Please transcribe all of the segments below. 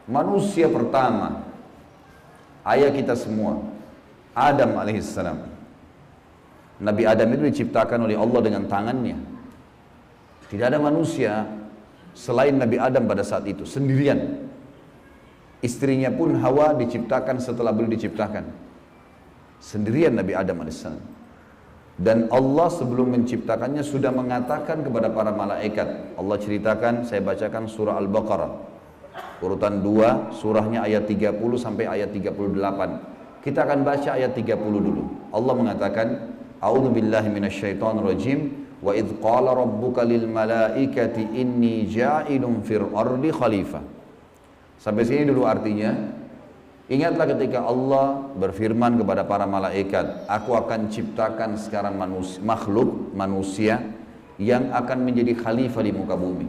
Manusia pertama, ayah kita semua, Adam alaihissalam. Nabi Adam itu diciptakan oleh Allah dengan tangannya. Tidak ada manusia selain Nabi Adam pada saat itu, sendirian. Istrinya pun Hawa diciptakan setelah beliau diciptakan. Sendirian Nabi Adam alaihissalam. Dan Allah sebelum menciptakannya sudah mengatakan kepada para malaikat. Allah ceritakan, saya bacakan surah Al-Baqarah. Urutan 2, surahnya ayat 30 sampai ayat 38. Kita akan baca ayat 30 dulu. Allah mengatakan, A'udzu billahi minasyaitonir rajim. Wa idz qala rabbuka lil malaikati inni ja'ilun fil ardi khalifah. Sampai sini dulu artinya. Ingatlah ketika Allah berfirman kepada para malaikat, aku akan ciptakan sekarang manusia yang akan menjadi khalifah di muka bumi.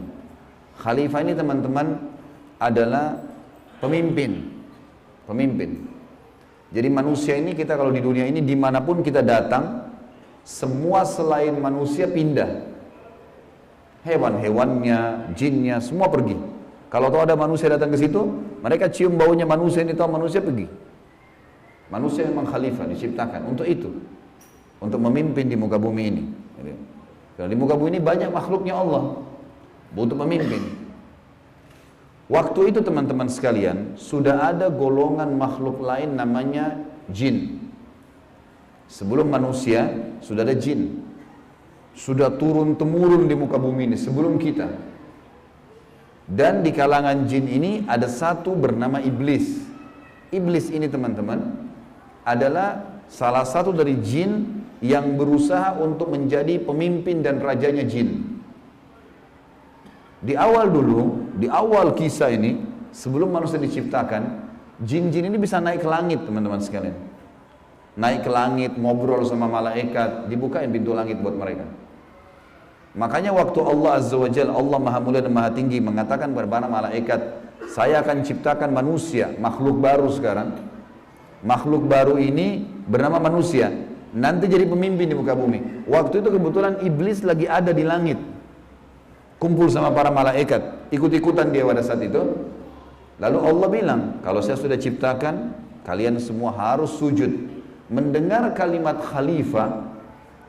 Khalifah ini teman-teman adalah pemimpin. Jadi manusia ini, kita kalau di dunia ini dimanapun kita datang, semua selain manusia pindah. Hewan-hewannya, jinnya, semua pergi. Kalau tahu ada manusia datang ke situ, mereka cium baunya manusia ini, tahu manusia pergi. Manusia memang khalifah, diciptakan untuk itu, untuk memimpin di muka bumi ini. Karena di muka bumi ini banyak makhluknya Allah, untuk memimpin. Waktu itu teman-teman sekalian, sudah ada golongan makhluk lain namanya jin. Sebelum manusia, sudah ada jin. Sudah turun-temurun di muka bumi ini, sebelum kita. Dan di kalangan jin ini ada satu bernama iblis. Iblis ini teman-teman adalah salah satu dari jin yang berusaha untuk menjadi pemimpin dan rajanya jin. Di awal dulu, di awal kisah ini, sebelum manusia diciptakan, jin-jin ini bisa naik ke langit teman-teman sekalian. Naik ke langit, ngobrol sama malaikat, dibukain pintu langit buat mereka. Makanya waktu Allah Azza wa Jalla, Allah Maha Mulia dan Maha Tinggi mengatakan kepada para malaikat, saya akan ciptakan manusia, makhluk baru sekarang. Makhluk baru ini bernama manusia, nanti jadi pemimpin di muka bumi. Waktu itu kebetulan iblis lagi ada di langit, kumpul sama para malaikat, ikut-ikutan dia pada saat itu. Lalu Allah bilang, kalau saya sudah ciptakan, kalian semua harus sujud. Mendengar kalimat khalifah,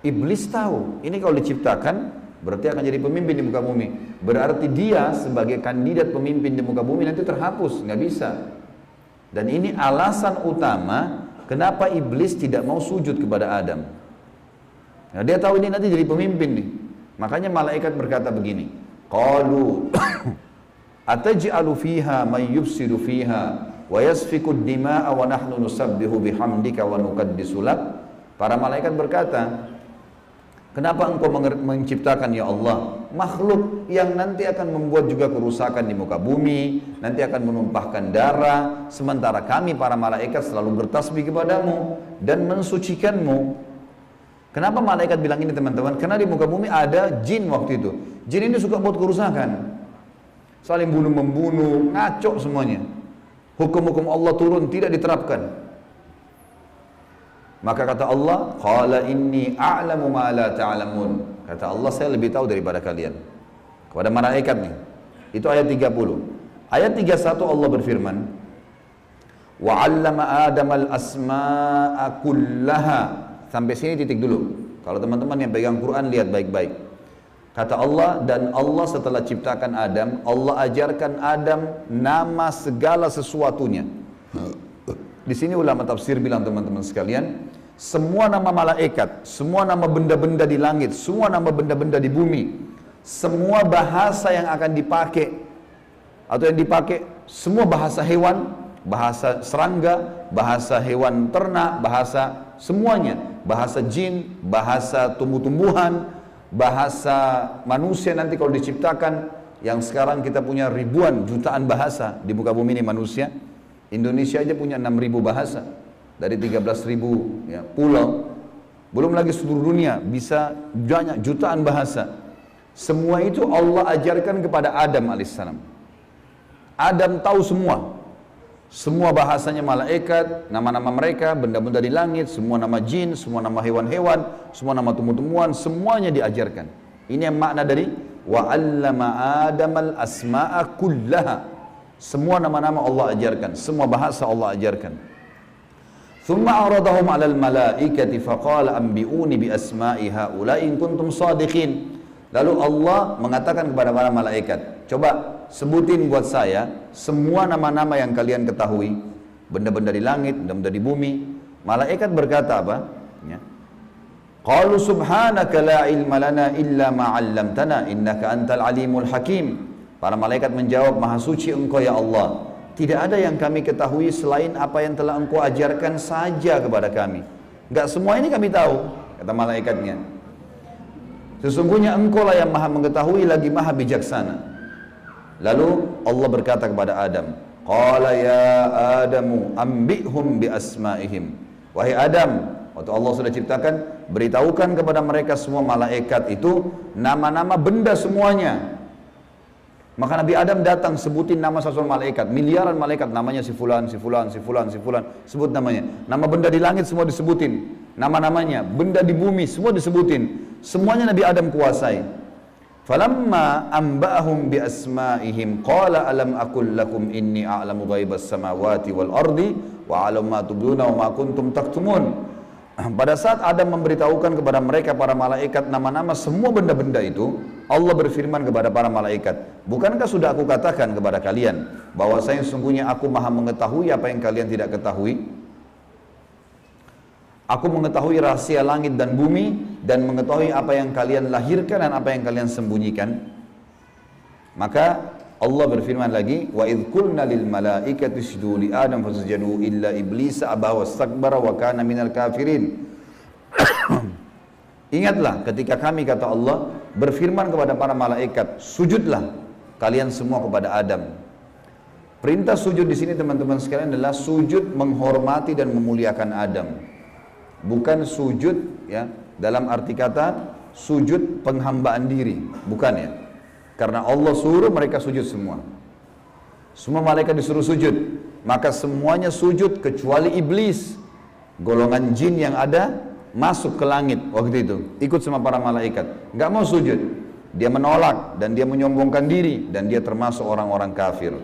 iblis tahu, ini kalau diciptakan, berarti akan jadi pemimpin di muka bumi. Berarti dia sebagai kandidat pemimpin di muka bumi nanti terhapus, nggak bisa. Dan ini alasan utama kenapa iblis tidak mau sujud kepada Adam. Nah, dia tahu ini nanti jadi pemimpin nih. Makanya malaikat berkata begini, qalu ataj'alu fiha may yufsidu fiha wa yasfiku ad-dima'a wa nahnu nusabbihu bihamdika wa nuqaddisu lak. Para malaikat berkata, kenapa engkau menciptakan ya Allah makhluk yang nanti akan membuat juga kerusakan di muka bumi, nanti akan menumpahkan darah, sementara kami para malaikat selalu bertasbih kepadamu dan mensucikanmu. Kenapa malaikat bilang ini teman-teman? Karena di muka bumi ada jin waktu itu. Jin ini suka buat kerusakan, saling bunuh-membunuh, ngaco semuanya. Hukum-hukum Allah turun, tidak diterapkan. Maka kata Allah, qala inni a'lamu ma la ta'lamun. Kata Allah, saya lebih tahu daripada kalian. Kepada malaikat nih. Itu ayat 30. Ayat 31 Allah berfirman, wa 'allama Adam al-asma'a kullaha. Sampai sini titik dulu. Kalau teman-teman yang pegang Quran lihat baik-baik. Kata Allah, dan Allah setelah ciptakan Adam, Allah ajarkan Adam nama segala sesuatunya. Di sini ulama tafsir bilang teman-teman sekalian, semua nama malaikat, semua nama benda-benda di langit, semua nama benda-benda di bumi, semua bahasa yang akan dipakai atau yang dipakai, semua bahasa hewan, bahasa serangga, bahasa hewan ternak, bahasa semuanya, bahasa jin, bahasa tumbuh-tumbuhan, bahasa manusia nanti kalau diciptakan, yang sekarang kita punya ribuan, jutaan bahasa di muka bumi ini manusia. Indonesia aja punya 6.000 bahasa dari 13.000 ya, pulau. Belum lagi seluruh dunia bisa banyak jutaan bahasa. Semua itu Allah ajarkan kepada Adam alaihissalam. Adam tahu semua. Semua bahasanya malaikat, nama-nama mereka, benda-benda di langit, semua nama jin, semua nama hewan-hewan, semua nama tumbuh-tumbuhan, semuanya diajarkan. Ini yang makna dari wa 'allama Adamal asma'a kullaha. Semua nama-nama Allah ajarkan, semua bahasa Allah ajarkan. Thumma aradahum 'alal malaikati faqala anbi'uni bi asma'i haula'i in kuntum shadiqin. Lalu Allah mengatakan kepada para malaikat, coba sebutin buat saya semua nama-nama yang kalian ketahui, benda-benda di langit, benda-benda di bumi. Malaikat berkata apa? Ya. Qalu subhanaka la ilma lana illa ma 'allamtana innaka antal alimul hakim. Para malaikat menjawab, maha suci engkau ya Allah, tidak ada yang kami ketahui selain apa yang telah engkau ajarkan saja kepada kami. Enggak semua ini kami tahu, kata malaikatnya. Sesungguhnya engkau lah yang maha mengetahui lagi maha bijaksana. Lalu Allah berkata kepada Adam, qala ya Adamu ambihum bi asma'ihim. Wahai Adam, waktu Allah sudah ciptakan, beritahukan kepada mereka semua malaikat itu nama-nama benda semuanya. Maka Nabi Adam datang sebutin nama satu malaikat, miliaran malaikat, namanya si fulan, si fulan, si fulan, si fulan, sebut namanya. Nama benda di langit semua disebutin, nama-namanya, benda di bumi semua disebutin. Semuanya Nabi Adam kuasai. Falamma amba'ahum bi asma'ihim qala alam aqul lakum inni a'lamu ghaibas samawati wal ardi wa a'lamu ma tubduna wa ma kuntum taktumun. Pada saat Adam memberitahukan kepada mereka para malaikat nama-nama semua benda-benda itu, Allah berfirman kepada para malaikat, bukankah sudah aku katakan kepada kalian bahwasanya sesungguhnya aku maha mengetahui apa yang kalian tidak ketahui? Aku mengetahui rahasia langit dan bumi dan mengetahui apa yang kalian lahirkan dan apa yang kalian sembunyikan. Maka Allah berfirman lagi, wa idh qulna lil malaikati isjudu li Adam fasajadu illa iblis aba wastakbara wa kana minal kafirin. Ingatlah ketika kami, kata Allah, berfirman kepada para malaikat, sujudlah kalian semua kepada Adam. Perintah sujud di sini teman-teman sekalian adalah sujud menghormati dan memuliakan Adam. Bukan sujud ya dalam arti kata sujud penghambaan diri, bukan ya. Karena Allah suruh mereka sujud semua. Semua malaikat disuruh sujud, maka semuanya sujud kecuali iblis. Golongan jin yang ada masuk ke langit waktu itu, ikut sama para malaikat, nggak mau sujud. Dia menolak dan dia menyombongkan diri dan dia termasuk orang-orang kafir.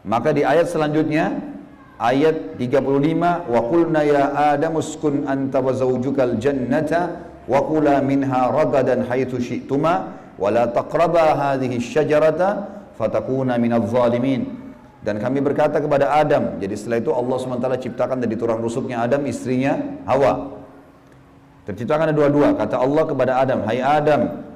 Maka di ayat selanjutnya, ayat 35, wa qulna ya Adam uskun anta wa zawjukal jannata wa kula minha ragadan haitsu syi'tuma wa la taqraba hadhihi syajarata fatakuna minadh zalimin. Dan kami berkata kepada Adam, jadi setelah itu Allah SWT ciptakan dari tulang rusuknya Adam istrinya Hawa. Terciptakan ada dua-dua. Kata Allah kepada Adam, hai Adam,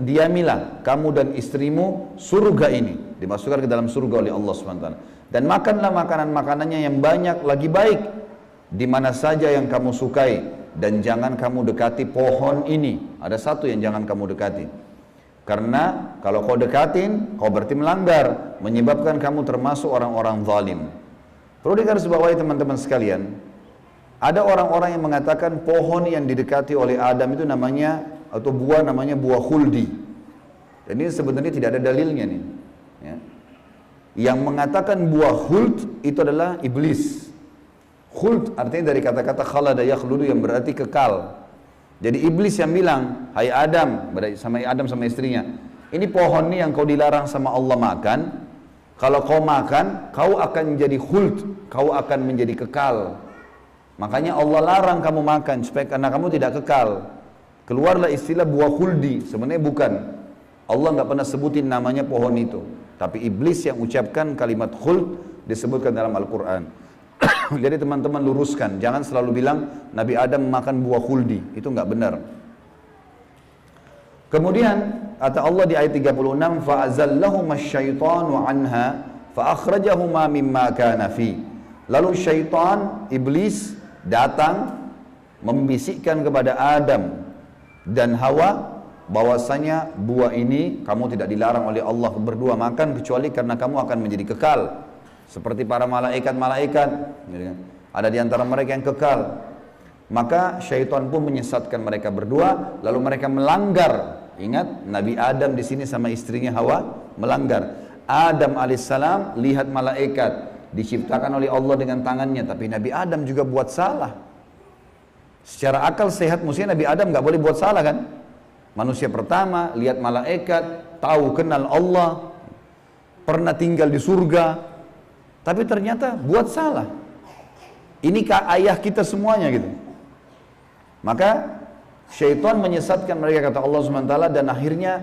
diamilah kamu dan istrimu surga ini, dimasukkan ke dalam surga oleh Allah SWT. Dan makanlah makanan-makanannya yang banyak lagi baik di mana saja yang kamu sukai, dan jangan kamu dekati pohon ini. Ada satu yang jangan kamu dekati, karena kalau kau dekatin, kau berarti melanggar, menyebabkan kamu termasuk orang-orang zalim. Perlu digarisbawahi teman-teman sekalian, ada orang-orang yang mengatakan pohon yang didekati oleh Adam itu namanya, atau buah namanya buah khuldi. Dan ini sebenarnya tidak ada dalilnya nih ya. Yang mengatakan buah khuld itu adalah iblis. Khuld artinya dari kata-kata khalada yakhludu yang berarti kekal. Jadi iblis yang bilang, hai Adam, sama istrinya, ini pohon nih yang kau dilarang sama Allah makan, kalau kau makan, kau akan menjadi khuld, kau akan menjadi kekal. Makanya Allah larang kamu makan, supaya karena kamu tidak kekal. Keluarlah istilah buah khuldi, sebenarnya bukan. Allah nggak pernah sebutin namanya pohon itu, tapi iblis yang ucapkan kalimat khuld disebutkan dalam Al-Quran. Jadi teman-teman luruskan, jangan selalu bilang Nabi Adam makan buah khuldi, itu nggak benar. Kemudian kata Allah di ayat 36, fa'azallahuma asyaitanu anha fa'akhrajahuma mimma kana fi. Lalu syaitan, iblis datang membisikkan kepada Adam dan Hawa bahwasanya buah ini kamu tidak dilarang oleh Allah berdua makan kecuali karena kamu akan menjadi kekal seperti para malaikat-malaikat. Ada di antara mereka yang kekal. Maka syaitan pun menyesatkan mereka berdua, lalu mereka melanggar. Ingat, Nabi Adam di sini sama istrinya Hawa melanggar. Adam alaihissalam lihat malaikat diciptakan oleh Allah dengan tangannya, tapi Nabi Adam juga buat salah. Secara akal sehat mestinya Nabi Adam nggak boleh buat salah kan? Manusia pertama lihat malaikat, tahu kenal Allah. pernah tinggal di surga, tapi ternyata buat salah. Ini ayah kita semuanya gitu. Maka syaitan menyesatkan mereka, kata Allah SWT, dan akhirnya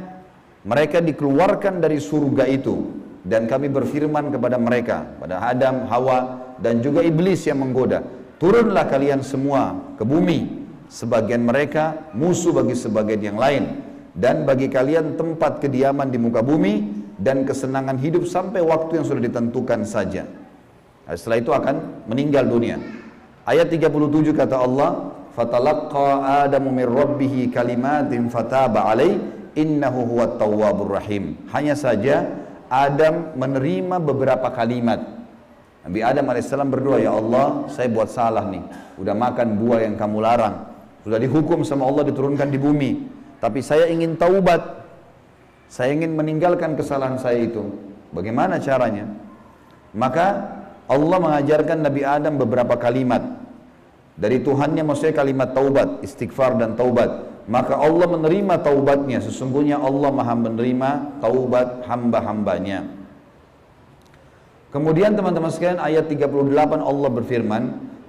mereka dikeluarkan dari surga itu. Dan kami berfirman kepada mereka, pada Adam, Hawa, dan juga iblis yang menggoda, turunlah kalian semua ke bumi. Sebagian mereka musuh bagi sebagian yang lain, dan bagi kalian tempat kediaman di muka bumi dan kesenangan hidup sampai waktu yang sudah ditentukan saja. Nah, setelah itu akan meninggal dunia. Ayat 37 kata Allah, fatalaqqa Adamu min rabbih kalimatin fataba alaih innahu huwat tawwabur rahim. Hanya saja Adam menerima beberapa kalimat. Nabi Adam AS berdoa, ya Allah, saya buat salah nih, udah makan buah yang kamu larang, sudah dihukum sama Allah diturunkan di bumi, tapi saya ingin taubat, saya ingin meninggalkan kesalahan saya itu. Bagaimana caranya? Maka Allah mengajarkan Nabi Adam beberapa kalimat dari Tuhannya, maksudnya kalimat taubat, istighfar dan taubat. Maka Allah menerima taubatnya. Sesungguhnya Allah maha menerima taubat hamba-hambanya. Kemudian teman-teman sekalian, ayat 38 Allah berfirman,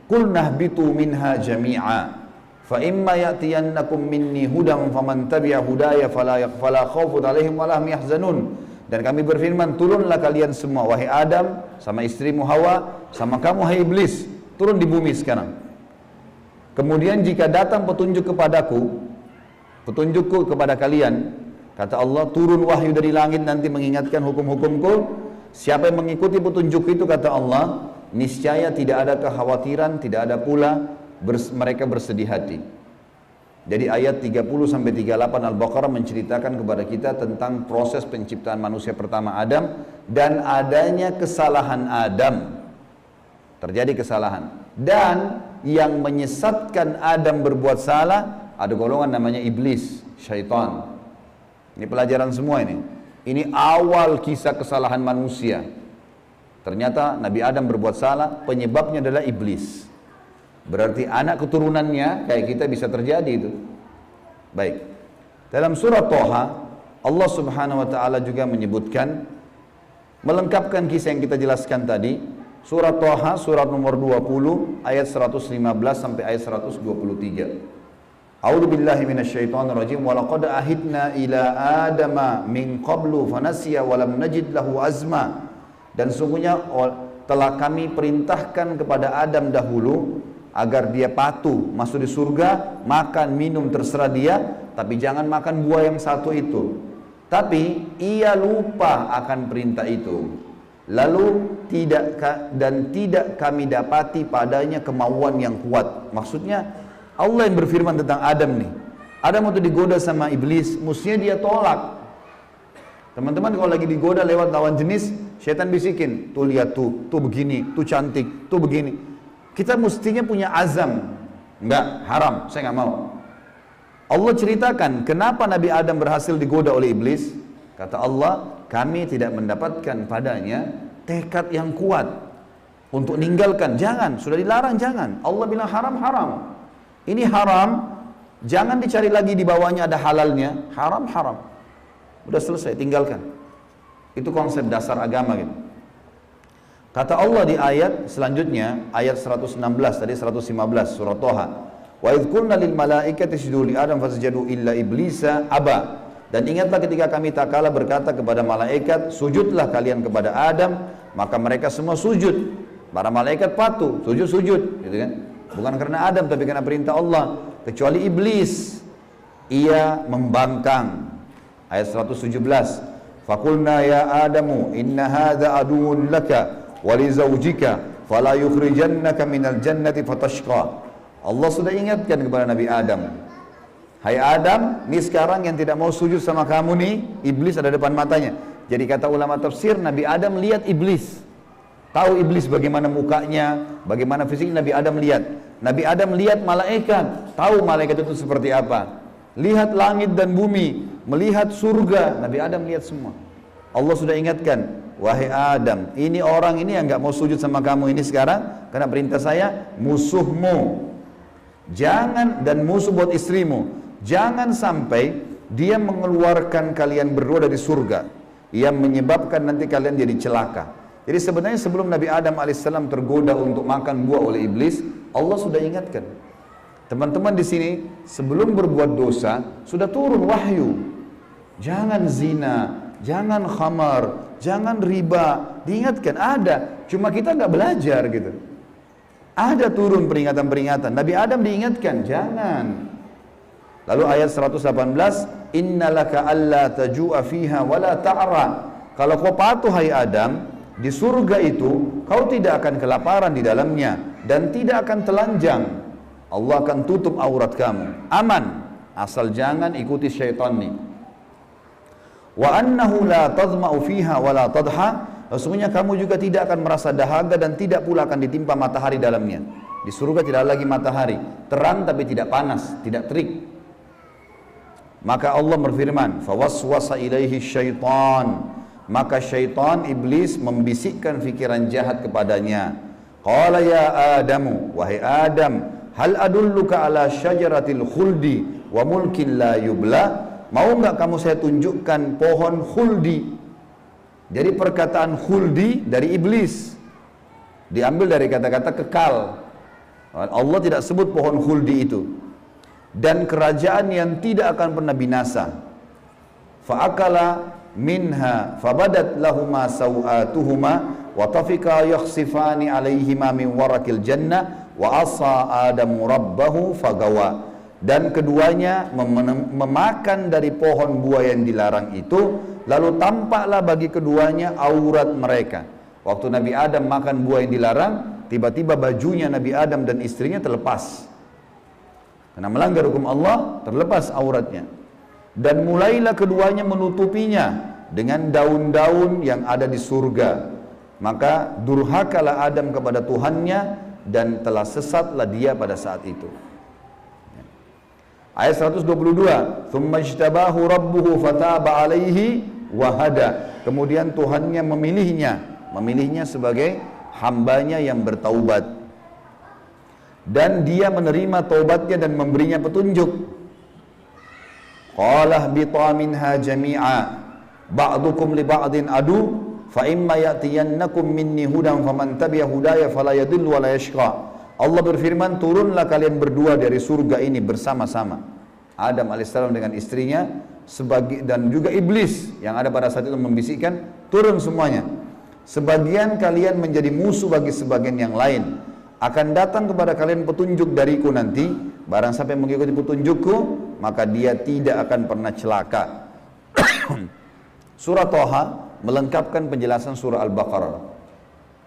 Qul nahbitu minha jami'a fa imma ya'tiyannakum minni hudan faman tabi'a hudaya fala khawfun 'alaihim wa lahum yahzanun. Dan kami berfirman, turunlah kalian semua, wahai Adam, sama istrimu Hawa, sama kamu hai iblis, turun di bumi sekarang. Kemudian jika datang petunjukku kepada kalian, kata Allah, turun wahyu dari langit nanti mengingatkan hukum-hukumku. Siapa yang mengikuti petunjuk itu, kata Allah, niscaya tidak ada kekhawatiran, tidak ada pula mereka bersedih hati. Jadi ayat 30-38 Al-Baqarah menceritakan kepada kita tentang proses penciptaan manusia pertama Adam dan adanya kesalahan Adam. Terjadi kesalahan. Dan yang menyesatkan Adam berbuat salah, ada golongan namanya iblis, syaitan. Ini pelajaran semua ini. Ini awal kisah kesalahan manusia. Ternyata Nabi Adam berbuat salah, penyebabnya adalah iblis. Berarti anak keturunannya kayak kita bisa terjadi itu. Baik. Dalam surah Toha, Allah Subhanahu wa taala juga menyebutkan, melengkapkan kisah yang kita jelaskan tadi. Surah Toha, surat nomor 20, ayat 115 sampai ayat 123. A'udzu billahi minasyaitonir rajim. Wa laqad ahidna ila adama min qablu fanasiya wa lam najid lahu azma. Dan sungguhnya telah kami perintahkan kepada Adam dahulu agar dia patuh masuk di surga, makan minum terserah dia, tapi jangan makan buah yang satu itu. Tapi ia lupa akan perintah itu. Lalu tidak kami dapati padanya kemauan yang kuat. Maksudnya Allah yang berfirman tentang Adam nih. Adam waktu digoda sama iblis, mestinya dia tolak. Teman-teman kalau lagi digoda lewat lawan jenis, syaitan bisikin, tuh lihat tuh begini, tuh cantik, tuh begini. Kita mestinya punya azam. Enggak, haram, saya nggak mau. Allah ceritakan kenapa Nabi Adam berhasil digoda oleh iblis. Kata Allah, kami tidak mendapatkan padanya tekad yang kuat untuk meninggalkan. Jangan, sudah dilarang jangan. Allah bilang haram, haram. Ini haram, jangan dicari lagi di bawahnya ada halalnya. Haram, haram. Udah selesai, tinggalkan. Itu konsep dasar agama gitu. Kata Allah di ayat selanjutnya, ayat 116 tadi 115 surah Toha. Wa idh qulna lil malaikati isjudu li Adam fasajadu illa iblisa aba. Dan ingatlah ketika kami tak kalah berkata kepada malaikat, sujudlah kalian kepada Adam, maka mereka semua sujud. Para malaikat patuh, sujud, gitu kan? Bukan karena Adam tapi karena perintah Allah. Kecuali iblis, ia membangkang. Ayat 117. Faqulna ya Adamu inna hadza aduwwun laka wa li zawjika fala yukhrijannaka minal jannati fatashqa. Allah sudah ingatkan kepada Nabi Adam. Hai Adam, ini sekarang yang tidak mau sujud sama kamu nih, iblis ada depan matanya. Jadi kata ulama tafsir, Nabi Adam lihat iblis. Tahu iblis bagaimana mukanya, bagaimana fisiknya, Nabi Adam lihat. Nabi Adam lihat malaikat, tahu malaikat itu seperti apa. Lihat langit dan bumi, melihat surga, Nabi Adam lihat semua. Allah sudah ingatkan, wahai Adam, ini orang ini yang gak mau sujud sama kamu ini sekarang, karena perintah saya, musuhmu. Jangan, dan musuh buat istrimu. Jangan sampai dia mengeluarkan kalian berdua dari surga. yang menyebabkan nanti kalian jadi celaka. Jadi sebenarnya sebelum Nabi Adam alaihissalam tergoda untuk makan buah oleh iblis, Allah sudah ingatkan. Teman-teman di sini sebelum berbuat dosa sudah turun wahyu. Jangan zina, jangan khamar, jangan riba. Diingatkan ada, cuma kita nggak belajar gitu. Ada turun peringatan-peringatan. Nabi Adam diingatkan, jangan. Lalu ayat 118, innalaka alla taju'a fiha wala ta'ra. Kalau kau patuh hai Adam, di surga itu kau tidak akan kelaparan di dalamnya dan tidak akan telanjang. Allah akan tutup aurat kamu. Aman, asal jangan ikuti syaitan nih. Wa annahu la tadma'u fiha wala tadha. Sesungguhnya kamu juga tidak akan merasa dahaga dan tidak pula akan ditimpa matahari dalamnya. Di surga tidak lagi matahari, terang tapi tidak panas, tidak terik. Maka Allah berfirman, fawaswasa ilaihi syaitan. Maka syaitan iblis membisikkan fikiran jahat kepadanya. Qala ya Adamu, wahai Adam, hal adulluka ala syajaratil khuldi wa mulkin la yubla. Mau enggak kamu saya tunjukkan pohon khuldi? Jadi perkataan khuldi dari iblis diambil dari kata-kata kekal. Allah tidak sebut pohon khuldi itu. Dan kerajaan yang tidak akan pernah binasa. Fa'akala minha fabadat lahuma sawatuhuma wa tafika yakhsifani alaihima min warakil jannah wa asa adamu rabbahu fagawa. Dan keduanya memakan dari pohon buah yang dilarang itu, lalu tampaklah bagi keduanya aurat mereka. Waktu Nabi Adam makan buah yang dilarang, tiba-tiba bajunya Nabi Adam dan istrinya terlepas. Karena melanggar hukum Allah, terlepas auratnya. Dan mulailah keduanya menutupinya dengan daun-daun yang ada di surga. Maka durhakalah Adam kepada Tuhannya dan telah sesatlah dia pada saat itu. Ayat 122, "Tsumma ijtabahu rabbuhu fataba 'alaihi wa hada." Kemudian Tuhannya memilihnya sebagai hambanya yang bertaubat. Dan dia menerima taubatnya dan memberinya petunjuk. Qala ihbita minha jami'a ba'dukum li ba'din adu fa imma ya'tiyannakum minni hudan faman tabi'a hudaya fala yadhillu wa la yashqa. Allah berfirman, turunlah kalian berdua dari surga ini bersama-sama. Adam alaihissalam dengan istrinya dan juga iblis yang ada pada saat itu membisikkan, turun semuanya. Sebagian kalian menjadi musuh bagi sebagian yang lain. Akan datang kepada kalian petunjuk dariku nanti, barang siapa yang mengikuti petunjukku, maka dia tidak akan pernah celaka. Surah Thaha melengkapkan penjelasan surah Al-Baqarah.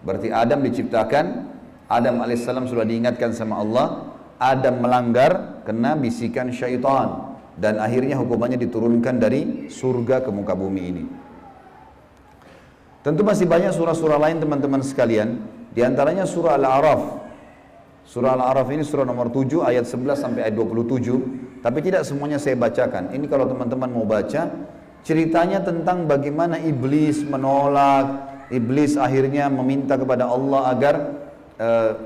Berarti Adam diciptakan, Adam alaihissalam sudah diingatkan sama Allah, Adam melanggar kena bisikan syaitan dan akhirnya hukumannya diturunkan dari surga ke muka bumi ini. Tentu masih banyak surah-surah lain teman-teman sekalian, diantaranya surah Al-A'raf. Surah Al-A'raf ini surah nomor 7 ayat 11 sampai ayat 27, tapi tidak semuanya saya bacakan. Ini kalau teman-teman mau baca, ceritanya tentang bagaimana iblis menolak, iblis akhirnya meminta kepada Allah agar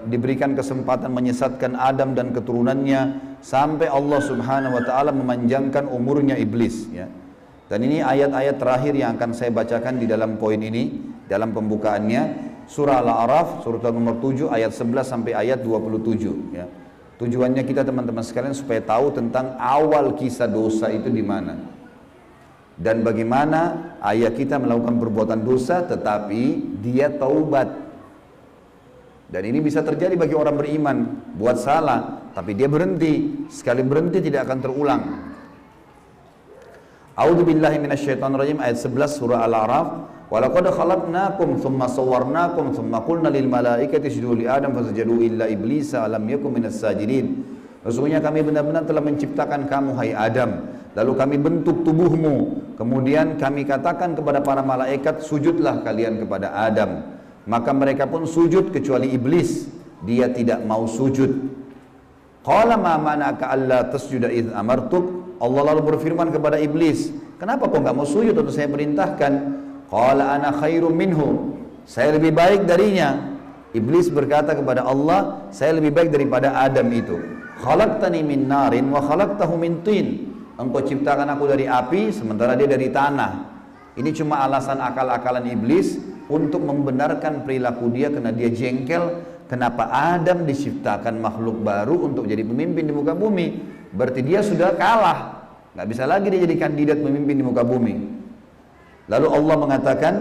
diberikan kesempatan menyesatkan Adam dan keturunannya sampai Allah Subhanahu wa taala memanjangkan umurnya iblis ya. Dan ini ayat-ayat terakhir yang akan saya bacakan di dalam poin ini dalam pembukaannya, surah Al-A'raf surah nomor 7 ayat 11 sampai ayat 27 ya. Tujuannya kita teman-teman sekalian supaya tahu tentang awal kisah dosa itu di mana. Dan bagaimana ayah kita melakukan perbuatan dosa tetapi dia taubat. Dan ini bisa terjadi bagi orang beriman, buat salah, tapi dia berhenti. Sekali berhenti tidak akan terulang. A'udzubillahi minasyaitonirrajim ayat 11 surah Al-A'raf. Walaqad khalaqnakum tsumma sawwarnakum tsumma qulna lil malaikati isjudu li Adam fasajadu illa iblisa lam yakun minas sajidin. Sesungguhnya kami benar-benar telah menciptakan kamu hai Adam, lalu kami bentuk tubuhmu, kemudian kami katakan kepada para malaikat, sujudlah kalian kepada Adam. Maka mereka pun sujud kecuali iblis, dia tidak mau sujud. Qala ma mana'aka alla tasjuda idh amartuk. Allah lalu berfirman kepada iblis, kenapa kau enggak mau sujud waktu saya perintahkan? Qala ana khairum minhu. Saya lebih baik darinya. Iblis berkata kepada Allah, saya lebih baik daripada Adam itu. Khalaqtani min narin wa khalaqtahu min tin. Engkau ciptakan aku dari api sementara dia dari tanah. Ini cuma alasan akal-akalan iblis untuk membenarkan perilaku dia karena dia jengkel. Kenapa Adam diciptakan makhluk baru untuk jadi pemimpin di muka bumi? Berarti dia sudah kalah. Nggak bisa lagi dia jadi kandidat pemimpin di muka bumi. Lalu Allah mengatakan,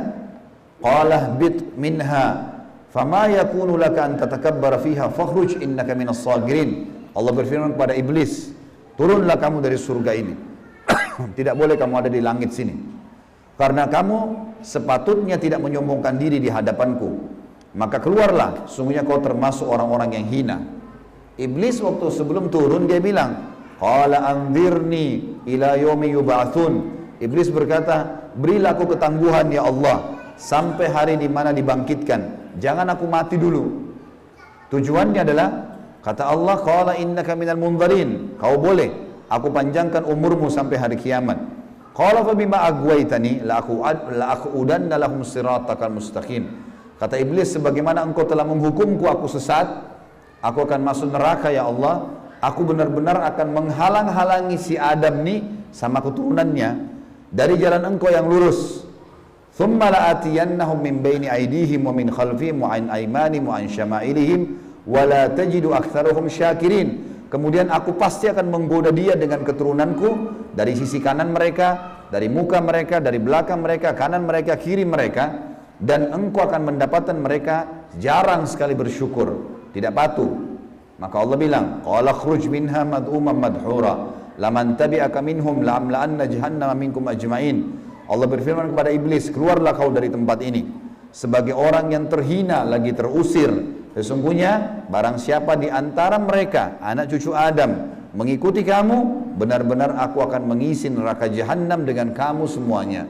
Qala bit minha fama yakunu laka an tatakabbara fiha fakhruj innaka minas sagirin. Allah berfirman kepada iblis, turunlah kamu dari surga ini. Tidak boleh kamu ada di langit sini. Karena kamu sepatutnya tidak menyombongkan diri di hadapanku. Maka keluarlah, sungguhnya kau termasuk orang-orang yang hina. Iblis waktu sebelum turun dia bilang, Qala anzirni ila yaumi yub'atsun. Iblis berkata, berilah aku ketangguhan ya Allah sampai hari di mana dibangkitkan. Jangan aku mati dulu. Tujuannya adalah, kata Allah, Qala innaka minal munzarin. Kau boleh, aku panjangkan umurmu sampai hari kiamat. Qala fa bima aghwaytani la aqudanna lahum siratakal mustaqim. Kata iblis, sebagaimana engkau telah menghukumku aku sesat, aku akan masuk neraka ya Allah. Aku benar-benar akan menghalang-halangi si Adam nih sama keturunannya dari jalan engkau yang lurus. Thumma la'atiyannahum min baini aydihim wa min khalfihim wa an aymanihim wa an syama'ilihim wa la tajidu aktsaruhum syakirin. Kemudian aku pasti akan menggoda dia dengan keturunanku dari sisi kanan mereka, dari muka mereka, dari belakang mereka, kanan mereka, kiri mereka. Dan engkau akan mendapatkan mereka jarang sekali bersyukur, tidak patuh. Maka Allah bilang, Qala khruj minha mad'uman madhura laman tabi'aka minhum la'amla'anna jahannama minkum ajma'in. Allah berfirman kepada iblis, keluarlah kau dari tempat ini sebagai orang yang terhina lagi terusir. Sesungguhnya barang siapa di antara mereka anak cucu Adam mengikuti kamu, benar-benar aku akan mengisi neraka jahannam dengan kamu semuanya.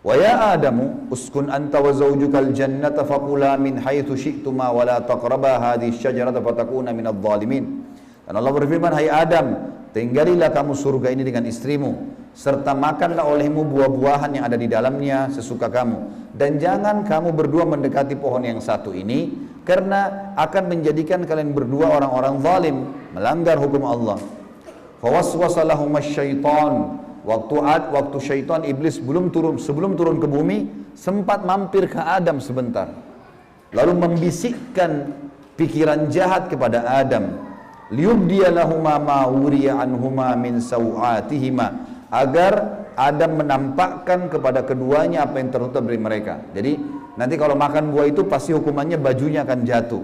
Wa ya Adamu uskun anta wa zawjukal jannata faqula min haitsu syi'tuma wa la taqraba hadhihi syajarata fatakuna minadh dhalimin. Dan Allah berfirman, hai Adam, tinggalilah kamu surga ini dengan istrimu serta makanlah olehmu buah-buahan yang ada di dalamnya sesuka kamu, dan jangan kamu berdua mendekati pohon yang satu ini karena akan menjadikan kalian berdua orang-orang zalim, melanggar hukum Allah. Fawaswasa lahum asy-syaitan. Waktu syaitan iblis sebelum turun ke bumi sempat mampir ke Adam sebentar, lalu membisikkan pikiran jahat kepada Adam, liyubdiya lahuma ma wuriya anhuma min sawatihima, agar Adam menampakkan kepada keduanya apa yang tertutup dari mereka. Jadi nanti kalau makan buah itu pasti hukumannya bajunya akan jatuh.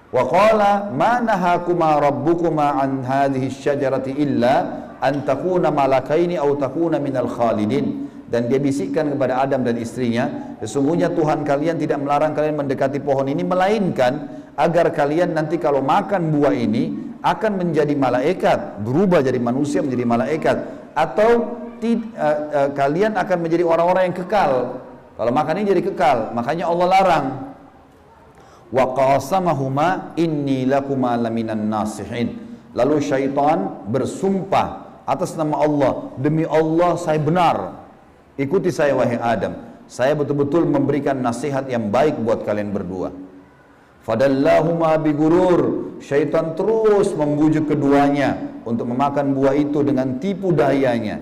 Wa qala ma nahakuma rabbukuma an hadhihi syajarati illa an takuna malakaini aw takuna minal khalidin. Dan dia bisikkan kepada Adam dan istrinya, sesungguhnya Tuhan kalian tidak melarang kalian mendekati pohon ini, melainkan agar kalian nanti kalau makan buah ini akan menjadi malaikat, berubah jadi manusia menjadi malaikat, atau kalian akan menjadi orang-orang yang kekal. Kalau makan ini jadi kekal, makanya Allah larang. Wa qasamahuma inni lakuma laminan nasihin. Lalu syaitan bersumpah atas nama Allah, demi Allah saya benar, ikuti saya wahai Adam, saya betul-betul memberikan nasihat yang baik buat kalian berdua. Fadallahuma bigurur. Syaitan terus membujuk keduanya untuk memakan buah itu dengan tipu dayanya.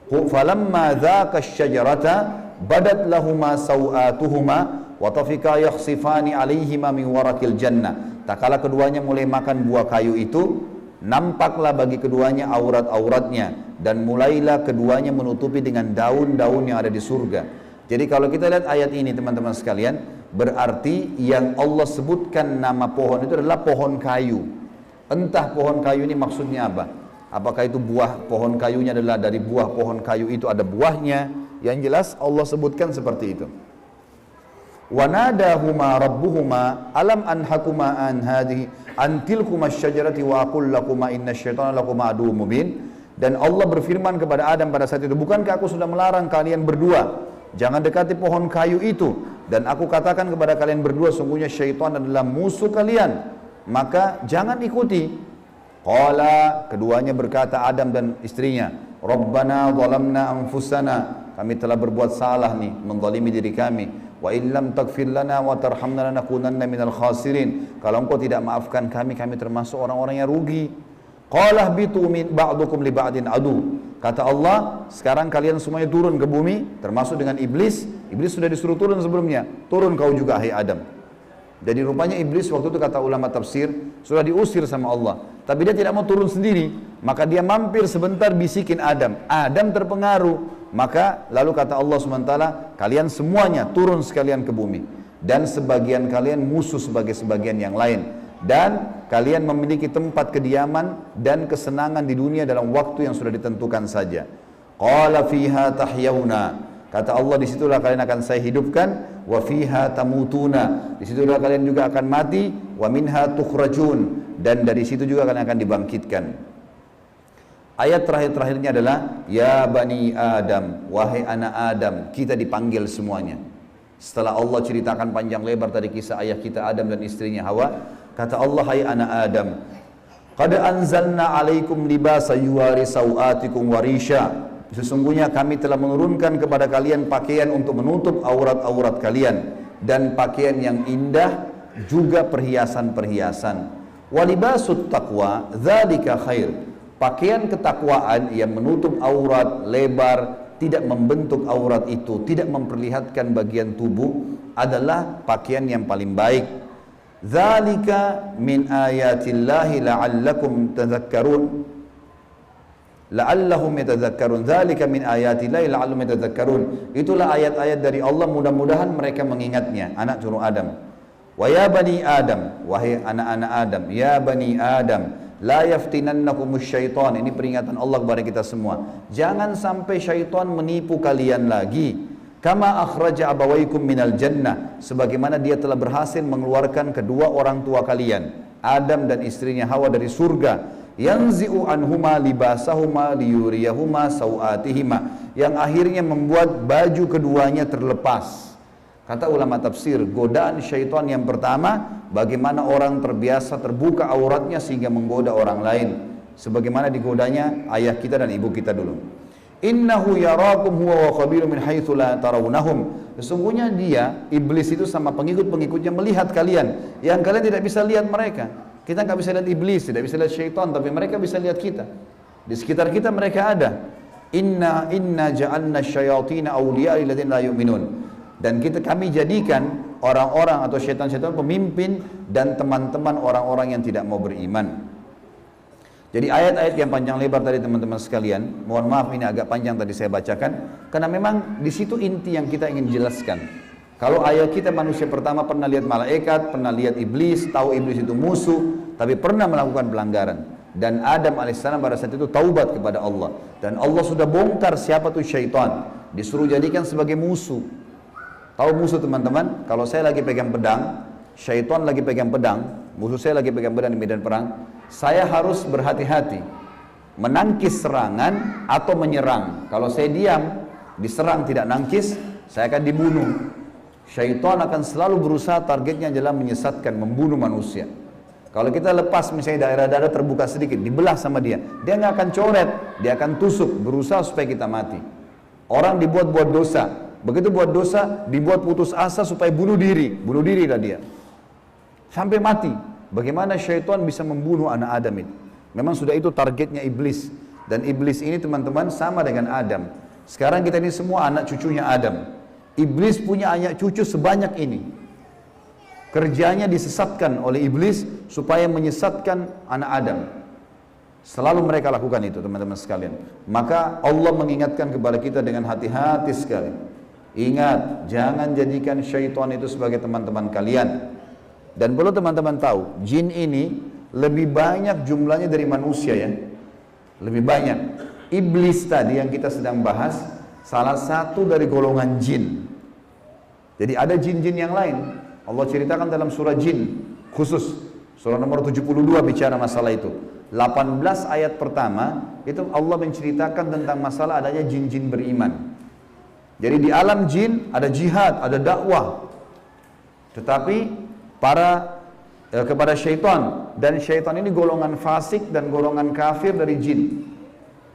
Falamma dzaka asy-syajarata badat lahuma sawatuhuma wa tafika yakhsifani alaihima min warakil jannah. Tak kala keduanya mulai makan buah kayu itu, nampaklah bagi keduanya aurat-auratnya, dan mulailah keduanya menutupi dengan daun-daun yang ada di surga. Jadi kalau kita lihat ayat ini teman-teman sekalian, berarti yang Allah sebutkan nama pohon itu adalah pohon kayu. Entah pohon kayu ini maksudnya apa. Apakah itu buah pohon kayunya adalah dari buah pohon kayu itu ada buahnya? Yang jelas Allah sebutkan seperti itu. Wa nadahuma rabbuhuma alam anhakuma an hadhihi an tilkuma asy-syajarati wa aqul lakuma innasyaitonal lakuma aduwwum mubin. Dan Allah berfirman kepada Adam pada saat itu, bukankah aku sudah melarang kalian berdua jangan dekati pohon kayu itu, dan aku katakan kepada kalian berdua sungguhnya syaitan adalah musuh kalian, maka jangan ikuti. Qala, keduanya berkata Adam dan istrinya, Rabbana zalamna anfusana, kami telah berbuat salah nih, menzalimi diri kami. Wa illam taghfir lana wa tarhamna lanakunanna minal khasirin. Kalau engkau tidak maafkan kami, kami termasuk orang-orang yang rugi. Qala bitu min ba'dukum li ba'din adu. Kata Allah, sekarang kalian semuanya turun ke bumi, termasuk dengan iblis. Iblis sudah disuruh turun sebelumnya. Turun kau juga, hai Adam. Jadi rupanya iblis waktu itu kata ulama tafsir, sudah diusir sama Allah. Tapi dia tidak mau turun sendiri. Maka dia mampir sebentar bisikin Adam. Adam terpengaruh. Maka lalu kata Allah SWT, kalian semuanya turun sekalian ke bumi. Dan sebagian kalian musuh sebagai sebagian yang lain. Dan kalian memiliki tempat kediaman dan kesenangan di dunia dalam waktu yang sudah ditentukan saja. Qala fiha tahyawna. Kata Allah, disitulah kalian akan saya hidupkan. Wa fiha tamutuna. Disitulah kalian juga akan mati. Wa minha tukhrajun. Dan dari situ juga kalian akan dibangkitkan. Ayat terakhir-terakhirnya adalah ya bani Adam, wahai anak Adam, kita dipanggil semuanya. Setelah Allah ceritakan panjang lebar tadi kisah ayah kita Adam dan istrinya Hawa, kata Allah, hai anak Adam, qad anzalna alaikum libasa yuwari sawatikum warisha. Sesungguhnya kami telah menurunkan kepada kalian pakaian untuk menutup aurat-aurat kalian dan pakaian yang indah juga perhiasan-perhiasan. Walibasut taqwa dzalika khair. Pakaian ketakwaan yang menutup aurat lebar, tidak membentuk aurat itu, tidak memperlihatkan bagian tubuh, adalah pakaian yang paling baik. Dzalika min ayatillahi la'allakum tadhakkarun. La'allahum yatadhakkarun. Dzalika min ayatillahi la'allahum yatadhakkarun. Itulah ayat-ayat dari Allah, mudah-mudahan mereka mengingatnya, anak cucu Adam. Wa ya bani Adam, wahai anak-anak Adam, ya bani Adam, la yaftinannakumus syaitan. Ini peringatan Allah kepada kita semua. Jangan sampai syaitan menipu kalian lagi. Kama akhraja abawaikum minal jannah. Sebagaimana dia telah berhasil mengeluarkan kedua orang tua kalian, Adam dan istrinya Hawa, dari surga. Yanzi'u anhuma libasahuma liyuriyahuma sawatihima. Yang akhirnya membuat baju keduanya terlepas. Kata ulama tafsir, godaan syaitan yang pertama, bagaimana orang terbiasa terbuka auratnya sehingga menggoda orang lain. Sebagaimana digodanya ayah kita dan ibu kita dulu. Innahu yarakum huwa wa qabilu min haitsu la tarawnahum. Sesungguhnya dia, iblis itu sama pengikut-pengikutnya melihat kalian yang kalian tidak bisa lihat mereka. Kita nggak bisa lihat iblis, tidak bisa lihat syaitan, tapi mereka bisa lihat kita. Di sekitar kita mereka ada. Inna ja'alna syayatina awliya lil ladzina la yu'minun. Dan kami jadikan orang-orang atau syaitan-syaitan pemimpin dan teman-teman orang-orang yang tidak mau beriman. Jadi ayat-ayat yang panjang lebar tadi teman-teman sekalian, mohon maaf ini agak panjang tadi saya bacakan, karena memang di situ inti yang kita ingin jelaskan. Kalau ayat kita manusia pertama pernah lihat malaikat, pernah lihat iblis, tahu iblis itu musuh, tapi pernah melakukan pelanggaran. Dan Adam alaihissalam pada saat itu taubat kepada Allah. Dan Allah sudah bongkar siapa tuh syaitan, disuruh jadikan sebagai musuh. Tahu musuh teman-teman? Kalau saya lagi pegang pedang, syaitan lagi pegang pedang, musuh saya lagi pegang pedang di medan perang, saya harus berhati-hati menangkis serangan atau menyerang. Kalau saya diam, diserang tidak nangkis, saya akan dibunuh. Syaitan akan selalu berusaha, targetnya adalah menyesatkan, membunuh manusia. Kalau kita lepas misalnya daerah-daerah terbuka sedikit, dibelah sama dia nggak akan coret, dia akan tusuk, berusaha supaya kita mati. Orang dibuat-buat dosa, begitu buat dosa, dibuat putus asa supaya bunuh dirilah dia. Sampai mati. Bagaimana syaitan bisa membunuh anak Adam itu? Memang sudah itu targetnya iblis. Dan iblis ini teman-teman sama dengan Adam. Sekarang kita ini semua anak cucunya Adam. Iblis punya anak cucu sebanyak ini. Kerjanya disesatkan oleh iblis supaya menyesatkan anak Adam. Selalu mereka lakukan itu teman-teman sekalian. Maka Allah mengingatkan kepada kita dengan hati-hati sekali. Ingat, jangan jadikan syaitan itu sebagai teman-teman kalian. Dan perlu teman-teman tahu, jin ini lebih banyak jumlahnya dari manusia ya. Lebih banyak. Iblis tadi yang kita sedang bahas, salah satu dari golongan jin. Jadi ada jin-jin yang lain. Allah ceritakan dalam surah jin khusus. Surah nomor 72 bicara masalah itu. 18 ayat pertama, itu Allah menceritakan tentang masalah adanya jin-jin beriman. Jadi di alam jin ada jihad, ada dakwah. Tetapi kepada syaitan, dan syaitan ini golongan fasik dan golongan kafir dari jin.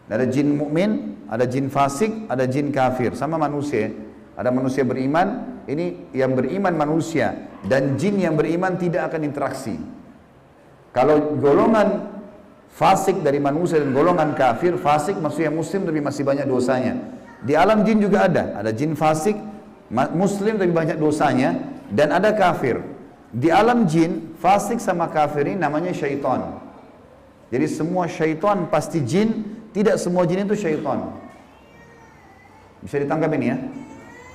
Ada jin mukmin, ada jin fasik, ada jin kafir, sama manusia. Ada manusia beriman, ini yang beriman manusia, dan jin yang beriman tidak akan interaksi. Kalau golongan Fasik dari manusia dan golongan kafir, fasik maksudnya muslim tapi masih banyak dosanya. Di alam jin juga ada jin fasik, muslim tapi banyak dosanya, dan ada kafir. Di alam jin, fasik sama kafir ini namanya syaitan. Jadi semua syaitan pasti jin, tidak semua jin itu syaitan. Bisa ditangkap ini ya?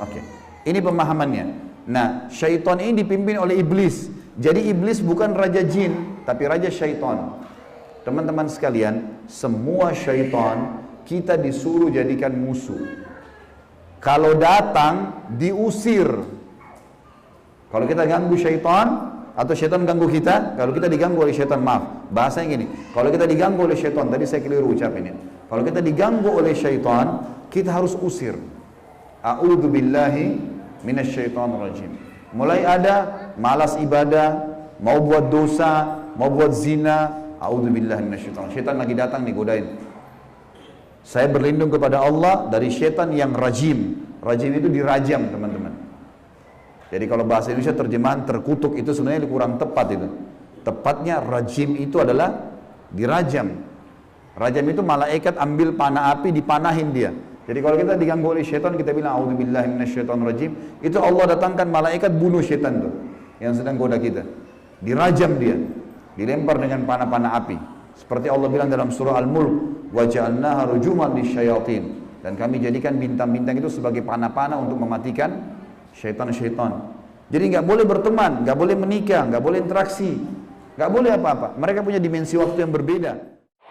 Oke. Ini pemahamannya. Nah, syaitan ini dipimpin oleh iblis. Jadi iblis bukan raja jin, tapi raja syaitan. Teman-teman sekalian, semua syaitan kita disuruh jadikan musuh. Kalau datang, diusir. Kalau kita ganggu syaitan, atau syaitan ganggu kita, kalau kita diganggu oleh syaitan, maaf, bahasanya gini, kalau kita diganggu oleh syaitan, tadi saya keliru ucapinnya. Kalau kita diganggu oleh syaitan, kita harus usir. A'udzu billahi minasyaitonir rajim. Mulai ada malas ibadah, mau buat dosa, mau buat zina, a'udzu billahi minasyaitonir rajim. Syaitan lagi datang nih godain. Saya berlindung kepada Allah dari syaitan yang rajim. Rajim itu dirajam, teman-teman. Jadi kalau bahasa Indonesia terjemahan terkutuk itu sebenarnya kurang tepat itu. Tepatnya rajim itu adalah dirajam. Rajam itu malaikat ambil panah api dipanahin dia. Jadi kalau kita diganggu oleh syaitan kita bilang a'udzubillahi minasyaitonirrajim, itu Allah datangkan malaikat bunuh syaitan tuh yang sedang goda kita. Dirajam dia, dilempar dengan panah-panah api. Seperti Allah bilang dalam surah Al-Mulk, wa ja'alnaha rujuman lisyayatin. Dan kami jadikan bintang-bintang itu sebagai panah-panah untuk mematikan syaitan-syaitan. Jadi nggak boleh berteman, nggak boleh menikah, nggak boleh interaksi, nggak boleh apa-apa. Mereka punya dimensi waktu yang berbeda.